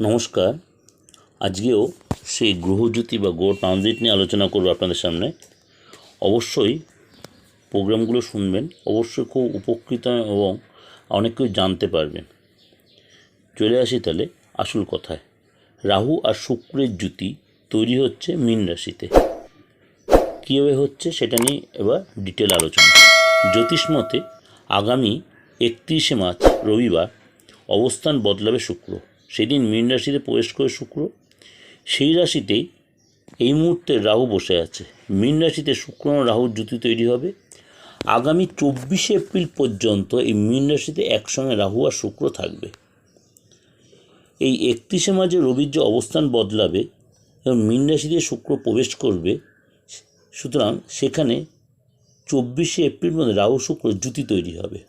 নমস্কার। আজকেও সেই গ্রহজ্যোতি বা গ্রহ ট্রানজিট নিয়ে আলোচনা করব আপনাদের সামনে। অবশ্যই প্রোগ্রামগুলো শুনবেন, অবশ্যই খুব উপকৃত এবং অনেক কিছু জানতে পারবেন। চলে আসি তাহলে আসল কথায়। রাহু আর শুক্রের জুতি তৈরি হচ্ছে মীন রাশিতে। কীভাবে হচ্ছে সেটা নিয়ে এবার ডিটেল আলোচনা। জ্যোতিষমতে আগামী 31শে মার্চ রবিবার অবস্থান বদলাবে শুক্র। সেদিন মীন রাশিতে প্রবেশ করে শুক্র, সেই রাশিতেই এই মুহূর্তে রাহু বসে আছে। মীন রাশিতে শুক্র ও রাহুর জুতি তৈরি হবে। আগামী 24শে এপ্রিল পর্যন্ত এই মীন রাশিতে একসঙ্গে রাহু আর শুক্র থাকবে। এই 31শে মার্চে রবির যে অবস্থান বদলাবে এবং মীন রাশিতে শুক্র প্রবেশ করবে, সুতরাং সেখানে 24শে এপ্রিল মধ্যে রাহু শুক্র জুতি তৈরি হবে।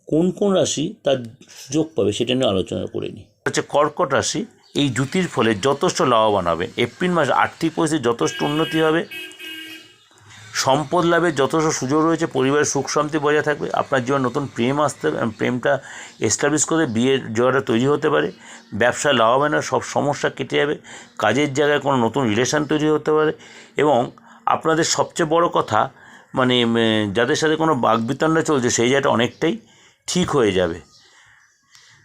কোন কোন রাশি তার সুযোগ পাবে সেটা নিয়ে আলোচনা করে নিই। হচ্ছে কর্কট রাশি। এই জুতির ফলে যথেষ্ট লাভবান হবে। এপ্রিল মাসে আর্থিক পরিস্থিতি যথেষ্ট উন্নতি হবে, সম্পদ লাভের যথেষ্ট সুযোগ রয়েছে, পরিবারের সুখ শান্তি বজায় থাকবে, আপনার জীবনে নতুন প্রেম আসতে, প্রেমটা এস্টাবলিশ করে বিয়ের জায়গাটা তৈরি হতে পারে, ব্যবসায় লাভবানের সব সমস্যা কেটে যাবে, কাজের জায়গায় কোনো নতুন রিলেশান তৈরি হতে পারে এবং আপনাদের সবচেয়ে বড় কথা যাদের সাথে কোনো বাকবিতণ্ডা চলছে সেই জায়গাটা অনেকটাই ঠিক হয়ে যাবে।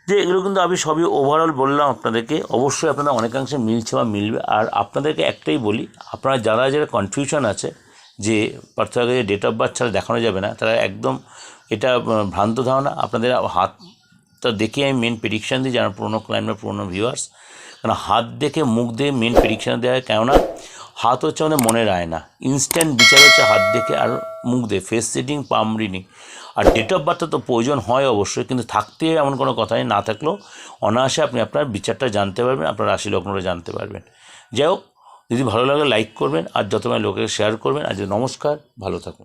যে এগুলো কিন্তু আমি সবই ওভারঅল বললাম আপনাদেরকে, অবশ্যই আপনাদের অনেকাংশে মিলছে বা মিলবে। আর আপনাদেরকে একটাই বলি, আপনারা যারা কনফিউশন আছে যে পার্থক্য ডেট অফ বার্থ ছাড়া দেখানো যাবে না, তারা একদম এটা ভ্রান্ত ধারণা। আপনাদের হাতটা দেখে আমি মেন প্রেডিকশান দিই, যারা পুরোনো ক্লাইন্ট পুরোনো ভিউয়ার্স, কারণ হাত দেখে মুখ দিয়ে মেন প্রেডিকশান দেওয়া হয়। কেননা হাত হচ্ছে আমাদের মনের আয়না, ইনস্ট্যান্ট বিচার হচ্ছে হাত দেখে আর মুখ দিয়ে, ফেস সিটিং, পাম রিডিং। আর ডেট অফ বার্থটা তো প্রয়োজন হয় অবশ্যই, কিন্তু থাকতে এমন কোনো কথা নেই, না থাকলেও অনায়াসে আপনি আপনার বিচারটা জানতে পারবেন, আপনার রাশি লগ্নটা জানতে পারবেন। যাই হোক, যদি ভালো লাগে লাইক করবেন আর যত লোকের শেয়ার করবেন। আজ নমস্কার, ভালো থাকুন।